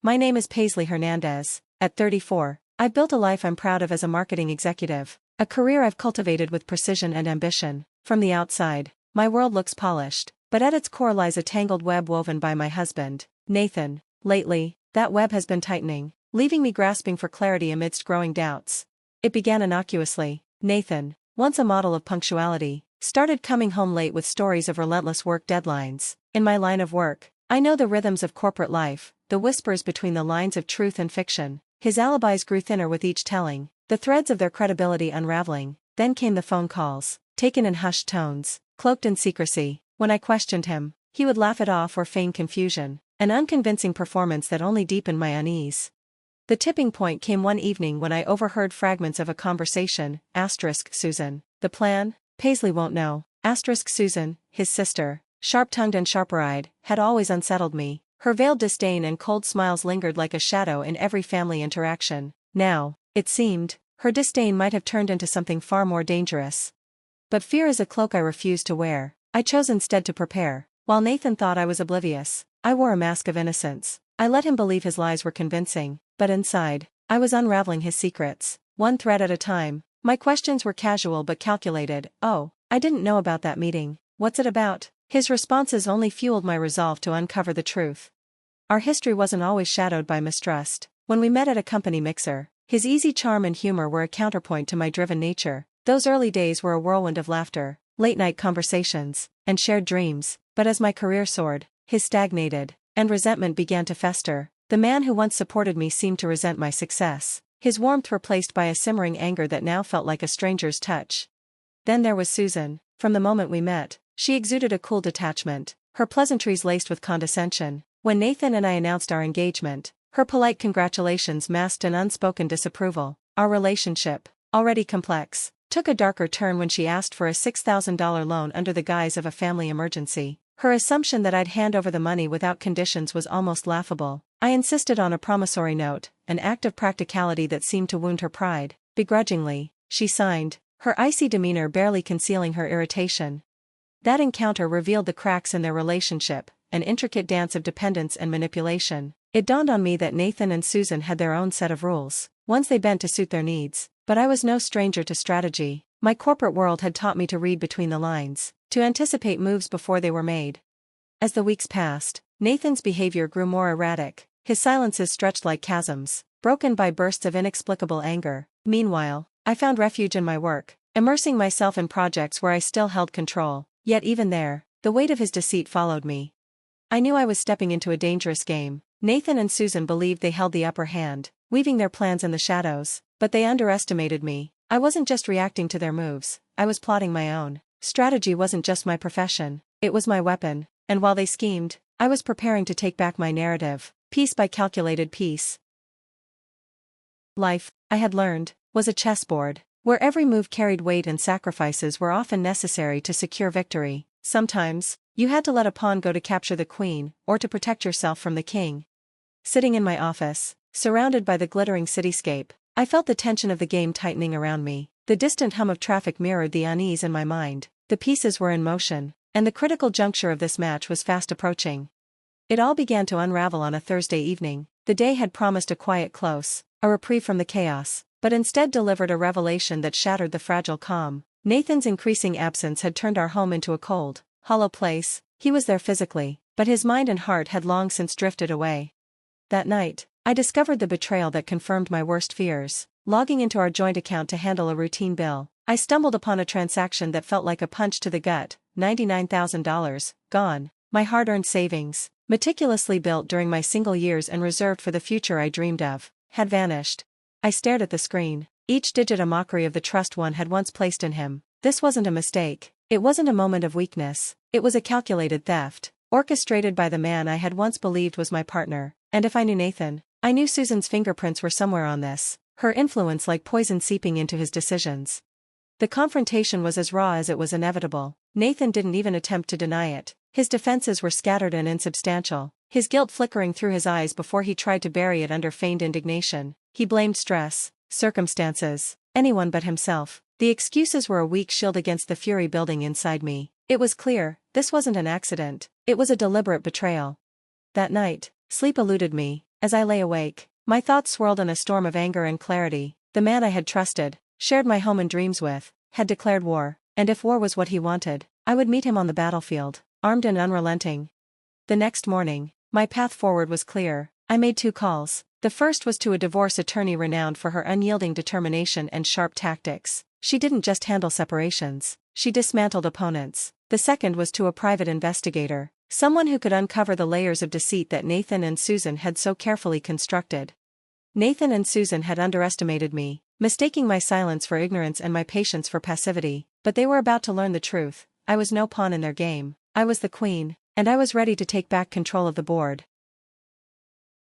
My name is Paisley Hernandez. At 34, I've built a life I'm proud of as a marketing executive, a career I've cultivated with precision and ambition. From the outside, my world looks polished, but at its core lies a tangled web woven by my husband, Nathan. Lately, that web has been tightening, leaving me grasping for clarity amidst growing doubts. It began innocuously. Nathan, once a model of punctuality, started coming home late with stories of relentless work deadlines. In my line of work, I know the rhythms of corporate life, the whispers between the lines of truth and fiction. His alibis grew thinner with each telling, the threads of their credibility unraveling. Then came the phone calls, taken in hushed tones, cloaked in secrecy. When I questioned him, he would laugh it off or feign confusion, an unconvincing performance that only deepened my unease. The tipping point came one evening when I overheard fragments of a conversation. Susan. The plan? Paisley won't know. Susan, his sister, sharp-tongued and sharper-eyed, had always unsettled me. Her veiled disdain and cold smiles lingered like a shadow in every family interaction. Now, it seemed, her disdain might have turned into something far more dangerous. But fear is a cloak I refused to wear. I chose instead to prepare. While Nathan thought I was oblivious, I wore a mask of innocence. I let him believe his lies were convincing, but inside, I was unraveling his secrets, one thread at a time. My questions were casual but calculated. "Oh, I didn't know about that meeting. What's it about?" His responses only fueled my resolve to uncover the truth. Our history wasn't always shadowed by mistrust. When we met at a company mixer, his easy charm and humor were a counterpoint to my driven nature. Those early days were a whirlwind of laughter, late-night conversations, and shared dreams. But as my career soared, his stagnated, and resentment began to fester. The man who once supported me seemed to resent my success, his warmth replaced by a simmering anger that now felt like a stranger's touch. Then there was Susan. From the moment we met, she exuded a cool detachment, her pleasantries laced with condescension. When Nathan and I announced our engagement, her polite congratulations masked an unspoken disapproval. Our relationship, already complex, took a darker turn when she asked for a $6,000 loan under the guise of a family emergency. Her assumption that I'd hand over the money without conditions was almost laughable. I insisted on a promissory note, an act of practicality that seemed to wound her pride. Begrudgingly, she signed, her icy demeanor barely concealing her irritation. That encounter revealed the cracks in their relationship, an intricate dance of dependence and manipulation. It dawned on me that Nathan and Susan had their own set of rules, ones they bent to suit their needs. But I was no stranger to strategy. My corporate world had taught me to read between the lines, to anticipate moves before they were made. As the weeks passed, Nathan's behavior grew more erratic. His silences stretched like chasms, broken by bursts of inexplicable anger. Meanwhile, I found refuge in my work, immersing myself in projects where I still held control. Yet even there, the weight of his deceit followed me. I knew I was stepping into a dangerous game. Nathan and Susan believed they held the upper hand, weaving their plans in the shadows, but they underestimated me. I wasn't just reacting to their moves, I was plotting my own. Strategy wasn't just my profession, it was my weapon, and while they schemed, I was preparing to take back my narrative, piece by calculated piece. Life, I had learned, was a chessboard, where every move carried weight and sacrifices were often necessary to secure victory. Sometimes, you had to let a pawn go to capture the queen, or to protect yourself from the king. Sitting in my office, surrounded by the glittering cityscape, I felt the tension of the game tightening around me. The distant hum of traffic mirrored the unease in my mind. The pieces were in motion, and the critical juncture of this match was fast approaching. It all began to unravel on a Thursday evening. The day had promised a quiet close, a reprieve from the chaos, but instead delivered a revelation that shattered the fragile calm. Nathan's increasing absence had turned our home into a cold, hollow place. He was there physically, but his mind and heart had long since drifted away. That night, I discovered the betrayal that confirmed my worst fears. Logging into our joint account to handle a routine bill, I stumbled upon a transaction that felt like a punch to the gut. $99,000, gone. My hard-earned savings, meticulously built during my single years and reserved for the future I dreamed of, had vanished. I stared at the screen, each digit a mockery of the trust one had once placed in him. This wasn't a mistake. It wasn't a moment of weakness. It was a calculated theft, orchestrated by the man I had once believed was my partner. And if I knew Nathan, I knew Susan's fingerprints were somewhere on this, her influence like poison seeping into his decisions. The confrontation was as raw as it was inevitable. Nathan didn't even attempt to deny it. His defenses were scattered and insubstantial, his guilt flickering through his eyes before he tried to bury it under feigned indignation. He blamed stress, circumstances, anyone but himself. The excuses were a weak shield against the fury building inside me. It was clear, this wasn't an accident, it was a deliberate betrayal. That night, sleep eluded me. As I lay awake, my thoughts swirled in a storm of anger and clarity. The man I had trusted, shared my home and dreams with, had declared war, and if war was what he wanted, I would meet him on the battlefield, armed and unrelenting. The next morning, my path forward was clear. I made 2 calls. The first was to a divorce attorney renowned for her unyielding determination and sharp tactics. She didn't just handle separations, she dismantled opponents. The second was to a private investigator, someone who could uncover the layers of deceit that Nathan and Susan had so carefully constructed. Nathan and Susan had underestimated me, mistaking my silence for ignorance and my patience for passivity, but they were about to learn the truth. I was no pawn in their game, I was the queen, and I was ready to take back control of the board.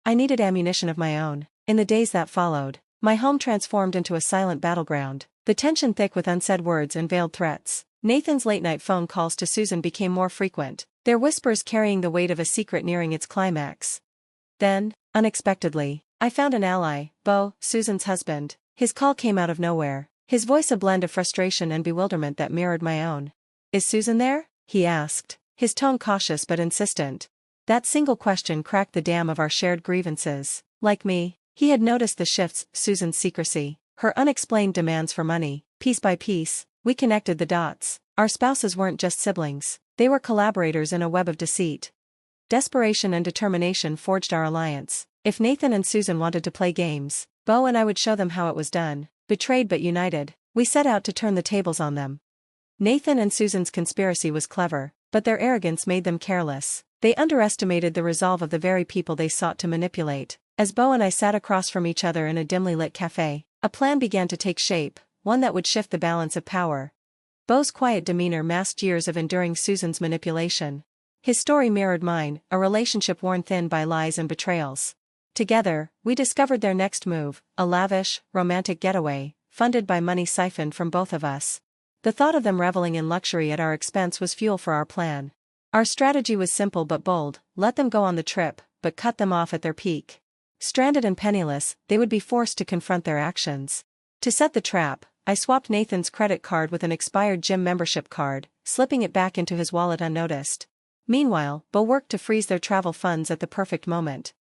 I needed ammunition of my own. In the days that followed, my home transformed into a silent battleground, the tension thick with unsaid words and veiled threats. Nathan's late-night phone calls to Susan became more frequent, their whispers carrying the weight of a secret nearing its climax. Then, unexpectedly, I found an ally, Beau, Susan's husband. His call came out of nowhere, his voice a blend of frustration and bewilderment that mirrored my own. "Is Susan there?" he asked, his tone cautious but insistent. That single question cracked the dam of our shared grievances. Like me, he had noticed the shifts, Susan's secrecy, her unexplained demands for money. Piece by piece, we connected the dots. Our spouses weren't just siblings, they were collaborators in a web of deceit. Desperation and determination forged our alliance. If Nathan and Susan wanted to play games, Beau and I would show them how it was done. Betrayed but united, we set out to turn the tables on them. Nathan and Susan's conspiracy was clever, but their arrogance made them careless. They underestimated the resolve of the very people they sought to manipulate. As Beau and I sat across from each other in a dimly lit cafe, a plan began to take shape, one that would shift the balance of power. Beau's quiet demeanor masked years of enduring Susan's manipulation. His story mirrored mine, a relationship worn thin by lies and betrayals. Together, we discovered their next move, a lavish, romantic getaway, funded by money siphoned from both of us. The thought of them reveling in luxury at our expense was fuel for our plan. Our strategy was simple but bold: let them go on the trip, but cut them off at their peak. Stranded and penniless, they would be forced to confront their actions. To set the trap, I swapped Nathan's credit card with an expired gym membership card, slipping it back into his wallet unnoticed. Meanwhile, Beau worked to freeze their travel funds at the perfect moment.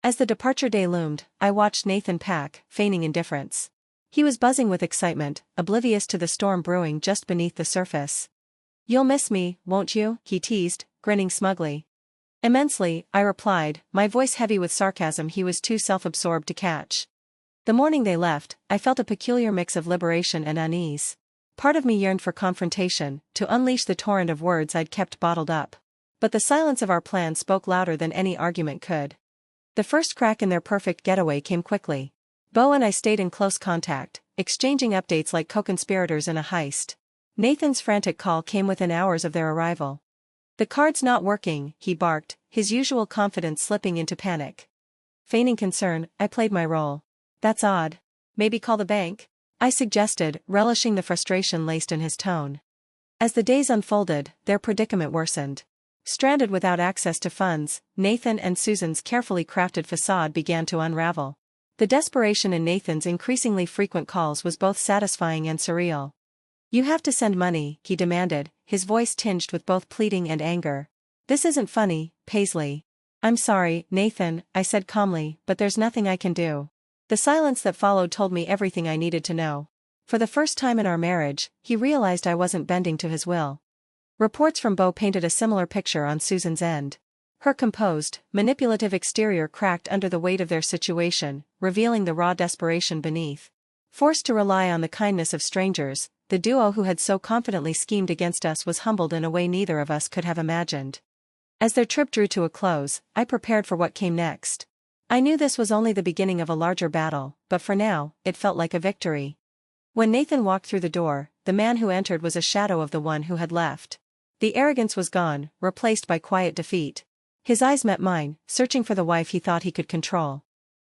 As the departure day loomed, I watched Nathan pack, feigning indifference. He was buzzing with excitement, oblivious to the storm brewing just beneath the surface. "You'll miss me, won't you?" he teased, grinning smugly. "Immensely," I replied, my voice heavy with sarcasm he was too self-absorbed to catch. The morning they left, I felt a peculiar mix of liberation and unease. Part of me yearned for confrontation, to unleash the torrent of words I'd kept bottled up. But the silence of our plan spoke louder than any argument could. The first crack in their perfect getaway came quickly. Beau and I stayed in close contact, exchanging updates like co-conspirators in a heist. Nathan's frantic call came within hours of their arrival. "The card's not working," he barked, his usual confidence slipping into panic. Feigning concern, I played my role. "That's odd. Maybe call the bank?" I suggested, relishing the frustration laced in his tone. As the days unfolded, their predicament worsened. Stranded without access to funds, Nathan and Susan's carefully crafted facade began to unravel. The desperation in Nathan's increasingly frequent calls was both satisfying and surreal. "You have to send money," he demanded, his voice tinged with both pleading and anger. "This isn't funny, Paisley." "I'm sorry, Nathan," I said calmly, "but there's nothing I can do." The silence that followed told me everything I needed to know. For the first time in our marriage, he realized I wasn't bending to his will. Reports from Beau painted a similar picture on Susan's end. Her composed, manipulative exterior cracked under the weight of their situation, revealing the raw desperation beneath. Forced to rely on the kindness of strangers, the duo who had so confidently schemed against us was humbled in a way neither of us could have imagined. As their trip drew to a close, I prepared for what came next. I knew this was only the beginning of a larger battle, but for now, it felt like a victory. When Nathan walked through the door, the man who entered was a shadow of the one who had left. The arrogance was gone, replaced by quiet defeat. His eyes met mine, searching for the wife he thought he could control.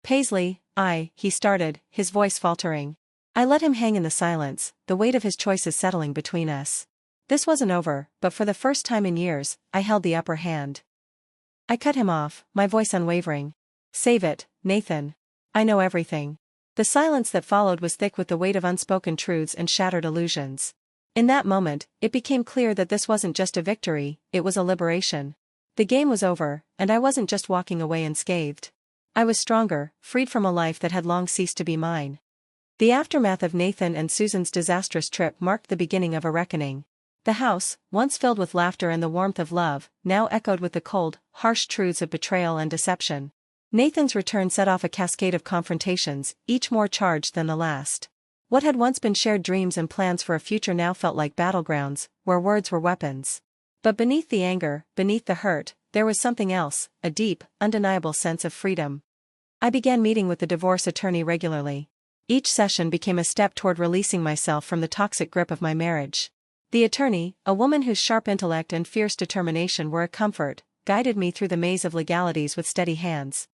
"Paisley," he started, his voice faltering. I let him hang in the silence, the weight of his choices settling between us. This wasn't over, but for the first time in years, I held the upper hand. I cut him off, my voice unwavering. "Save it, Nathan. I know everything." The silence that followed was thick with the weight of unspoken truths and shattered illusions. In that moment, it became clear that this wasn't just a victory, it was a liberation. The game was over, and I wasn't just walking away unscathed. I was stronger, freed from a life that had long ceased to be mine. The aftermath of Nathan and Susan's disastrous trip marked the beginning of a reckoning. The house, once filled with laughter and the warmth of love, now echoed with the cold, harsh truths of betrayal and deception. Nathan's return set off a cascade of confrontations, each more charged than the last. What had once been shared dreams and plans for a future now felt like battlegrounds, where words were weapons. But beneath the anger, beneath the hurt, there was something else, a deep, undeniable sense of freedom. I began meeting with the divorce attorney regularly. Each session became a step toward releasing myself from the toxic grip of my marriage. The attorney, a woman whose sharp intellect and fierce determination were a comfort, guided me through the maze of legalities with steady hands.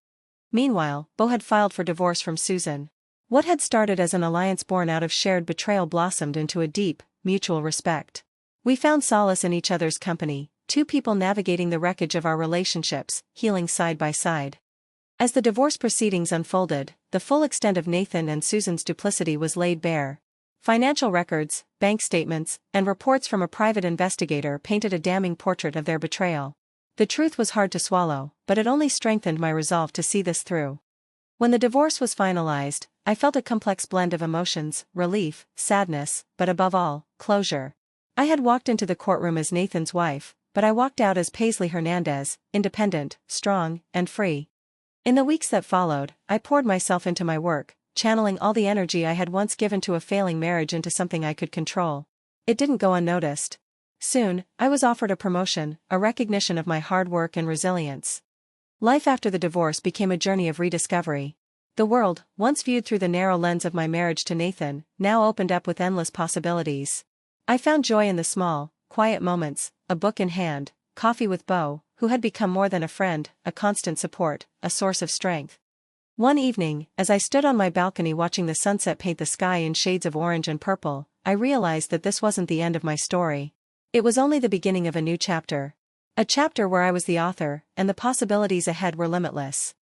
Meanwhile, Beau had filed for divorce from Susan. What had started as an alliance born out of shared betrayal blossomed into a deep, mutual respect. We found solace in each other's company, two people navigating the wreckage of our relationships, healing side by side. As the divorce proceedings unfolded, the full extent of Nathan and Susan's duplicity was laid bare. Financial records, bank statements, and reports from a private investigator painted a damning portrait of their betrayal. The truth was hard to swallow, but it only strengthened my resolve to see this through. When the divorce was finalized, I felt a complex blend of emotions, relief, sadness, but above all, closure. I had walked into the courtroom as Nathan's wife, but I walked out as Paisley Hernandez, independent, strong, and free. In the weeks that followed, I poured myself into my work, channeling all the energy I had once given to a failing marriage into something I could control. It didn't go unnoticed. Soon, I was offered a promotion, a recognition of my hard work and resilience. Life after the divorce became a journey of rediscovery. The world, once viewed through the narrow lens of my marriage to Nathan, now opened up with endless possibilities. I found joy in the small, quiet moments, a book in hand, coffee with Beau, who had become more than a friend, a constant support, a source of strength. One evening, as I stood on my balcony watching the sunset paint the sky in shades of orange and purple, I realized that this wasn't the end of my story. It was only the beginning of a new chapter. A chapter where I was the author, and the possibilities ahead were limitless.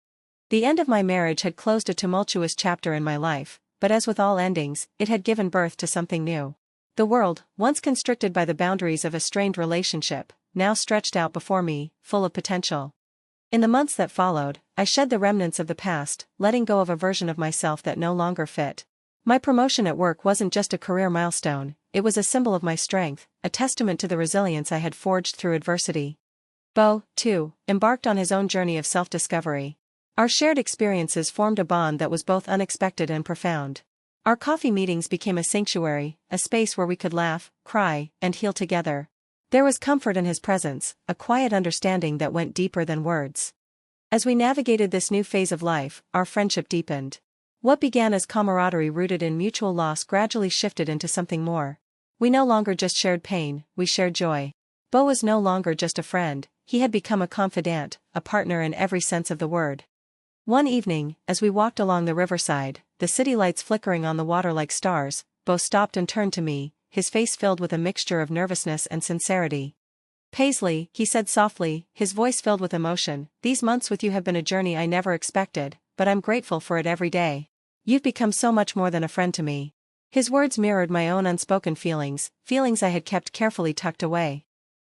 The end of my marriage had closed a tumultuous chapter in my life, but as with all endings, it had given birth to something new. The world, once constricted by the boundaries of a strained relationship, now stretched out before me, full of potential. In the months that followed, I shed the remnants of the past, letting go of a version of myself that no longer fit. My promotion at work wasn't just a career milestone, it was a symbol of my strength, a testament to the resilience I had forged through adversity. Beau, too, embarked on his own journey of self-discovery. Our shared experiences formed a bond that was both unexpected and profound. Our coffee meetings became a sanctuary, a space where we could laugh, cry, and heal together. There was comfort in his presence, a quiet understanding that went deeper than words. As we navigated this new phase of life, our friendship deepened. What began as camaraderie rooted in mutual loss gradually shifted into something more. We no longer just shared pain, we shared joy. Beau was no longer just a friend, he had become a confidant, a partner in every sense of the word. One evening, as we walked along the riverside, the city lights flickering on the water like stars, Beau stopped and turned to me, his face filled with a mixture of nervousness and sincerity. "Paisley," he said softly, his voice filled with emotion, "these months with you have been a journey I never expected, but I'm grateful for it every day. You've become so much more than a friend to me." His words mirrored my own unspoken feelings, feelings I had kept carefully tucked away.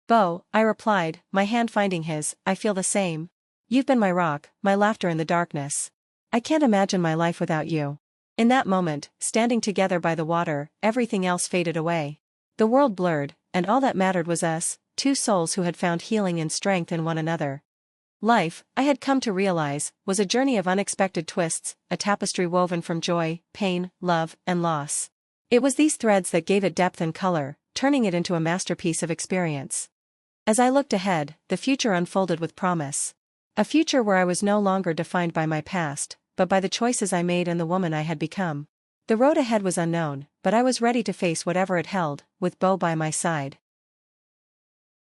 "Beau," I replied, my hand finding his, "I feel the same. You've been my rock, my laughter in the darkness. I can't imagine my life without you." In that moment, standing together by the water, everything else faded away. The world blurred, and all that mattered was us, two souls who had found healing and strength in one another. Life, I had come to realize, was a journey of unexpected twists, a tapestry woven from joy, pain, love, and loss. It was these threads that gave it depth and color, turning it into a masterpiece of experience. As I looked ahead, the future unfolded with promise. A future where I was no longer defined by my past, but by the choices I made and the woman I had become. The road ahead was unknown, but I was ready to face whatever it held, with Beau by my side.